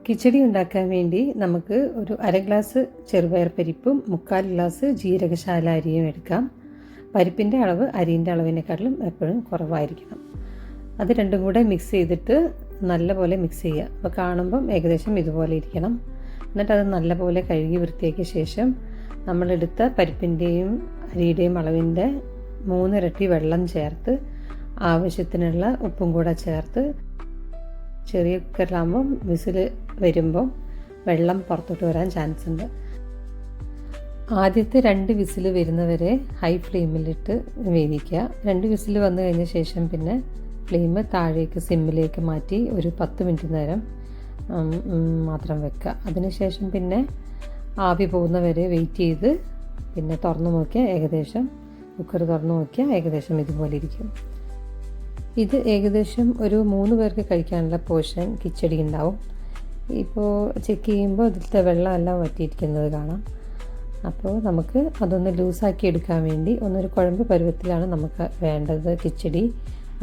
കിച്ചടി ഉണ്ടാക്കാൻ വേണ്ടി നമുക്ക് ഒരു അര ഗ്ലാസ് ചെറുപയർ പരിപ്പും 3/4 ഗ്ലാസ് ജീരകശാല അരിയും എടുക്കാം. പരിപ്പിൻ്റെ അളവ് അരിൻ്റെ അളവിനേക്കാളും എപ്പോഴും കുറവായിരിക്കണം. അത് രണ്ടും കൂടെ മിക്സ് ചെയ്തിട്ട് നല്ലപോലെ മിക്സ് ചെയ്യുക. അപ്പോൾ കാണുമ്പം ഏകദേശം ഇതുപോലെ ഇരിക്കണം. എന്നിട്ട് അത് നല്ലപോലെ കഴുകി വൃത്തിയാക്കിയ ശേഷം നമ്മളെടുത്ത പരിപ്പിൻ്റെയും അരിയുടെയും അളവിൻ്റെ 3 ഇരട്ടി വെള്ളം ചേർത്ത് ആവശ്യത്തിനുള്ള ഉപ്പും കൂടെ ചേർത്ത് ചെറിയ കുക്കറിലാകുമ്പം വിസിൽ വരുമ്പോൾ വെള്ളം പുറത്തോട്ട് വരാൻ ചാൻസ് ഉണ്ട്. ആദ്യത്തെ 2 വിസിൽ വരുന്നവരെ ഹൈ ഫ്ലെയിമിലിട്ട് വേവിക്കുക. 2 വിസിൽ വന്നു കഴിഞ്ഞ ശേഷം പിന്നെ ഫ്ലെയിം താഴേക്ക് സിമ്മിലേക്ക് മാറ്റി ഒരു 10 മിനിറ്റ് നേരം മാത്രം വെക്കുക. അതിനുശേഷം പിന്നെ ആവി പോകുന്നവരെ വെയിറ്റ് ചെയ്ത് പിന്നെ തുറന്നു നോക്കിയാൽ ഏകദേശം കുക്കർ തുറന്നു നോക്കിയാൽ ഏകദേശം ഇതുപോലെ ഇരിക്കും. ഇത് ഏകദേശം ഒരു 3 പേർക്ക് കഴിക്കാനുള്ള പോർഷൻ കിച്ചടി ഉണ്ടാവും. ഇപ്പോൾ ചെക്ക് ചെയ്യുമ്പോൾ ഇതിലത്തെ വെള്ളമെല്ലാം വറ്റിയിരിക്കുന്നത് കാണാം. അപ്പോൾ നമുക്ക് അതൊന്ന് ലൂസാക്കി എടുക്കാൻ വേണ്ടി ഒന്നൊരു കുഴമ്പ് പരുവത്തിലാണ് നമുക്ക് വേണ്ടത് കിച്ചടി.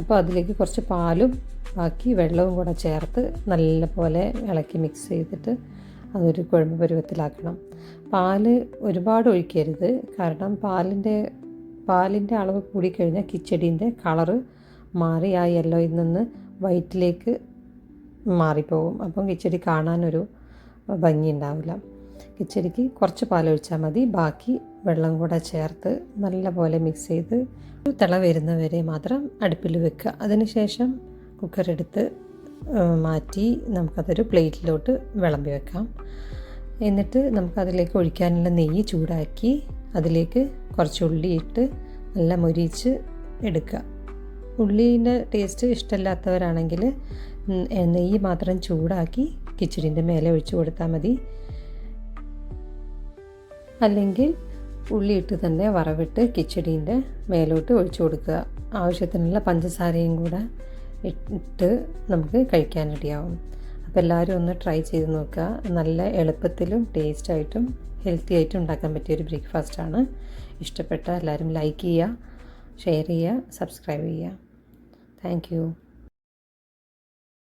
അപ്പോൾ അതിലേക്ക് കുറച്ച് പാലും ബാക്കി വെള്ളവും കൂടെ ചേർത്ത് നല്ലപോലെ ഇളക്കി മിക്സ് ചെയ്തിട്ട് അതൊരു കുഴമ്പ് പരുവത്തിലാക്കണം. പാല് ഒരുപാട് ഒഴിക്കരുത്, കാരണം പാലിൻ്റെ അളവ് കൂടിക്കഴിഞ്ഞാൽ കിച്ചടീൻ്റെ കളറ് മാറി ആ യെല്ലോയിൽ നിന്ന് വൈറ്റിലേക്ക് മാറിപ്പോകും. അപ്പം കിച്ചടി കാണാനൊരു ഭംഗി ഉണ്ടാവില്ല. കിച്ചടിക്ക് കുറച്ച് പാലൊഴിച്ചാൽ മതി. ബാക്കി വെള്ളം കൂടെ ചേർത്ത് നല്ലപോലെ മിക്സ് ചെയ്ത് തിള വരുന്നവരെ മാത്രം അടുപ്പിൽ വെക്കുക. അതിനുശേഷം കുക്കറെടുത്ത് മാറ്റി നമുക്കതൊരു പ്ലേറ്റിലോട്ട് വിളമ്പി വെക്കാം. എന്നിട്ട് നമുക്കതിലേക്ക് ഒഴിക്കാനുള്ള നെയ്യ് ചൂടാക്കി അതിലേക്ക് കുറച്ച് ഉള്ളി ഇട്ട് നല്ല മൊരിച്ച് എടുക്കുക. ഉള്ളീൻ്റെ ടേസ്റ്റ് ഇഷ്ടമില്ലാത്തവരാണെങ്കിൽ നെയ്യ് മാത്രം ചൂടാക്കി കിച്ചടിൻ്റെ മേലെ ഒഴിച്ചു കൊടുത്താൽ മതി. അല്ലെങ്കിൽ ഉള്ളിയിട്ട് തന്നെ വറവിട്ട് കിച്ചടീൻ്റെ മേലോട്ട് ഒഴിച്ചു കൊടുക്കുക. ആവശ്യത്തിനുള്ള പഞ്ചസാരയും കൂടെ ഇട്ട് നമുക്ക് കഴിക്കാൻ റെഡിയാവും. അപ്പോൾ എല്ലാവരും ഒന്ന് ട്രൈ ചെയ്ത് നോക്കുക. നല്ല എളുപ്പത്തിലും ടേസ്റ്റായിട്ടും ഹെൽത്തി ആയിട്ടും ഉണ്ടാക്കാൻ പറ്റിയൊരു ബ്രേക്ക്ഫാസ്റ്റാണ്. ഇഷ്ടപ്പെട്ട എല്ലാവരും ലൈക്ക് ചെയ്യുക, ഷെയർ ചെയ്യുക, സബ്സ്ക്രൈബ് ചെയ്യുക. Thank you.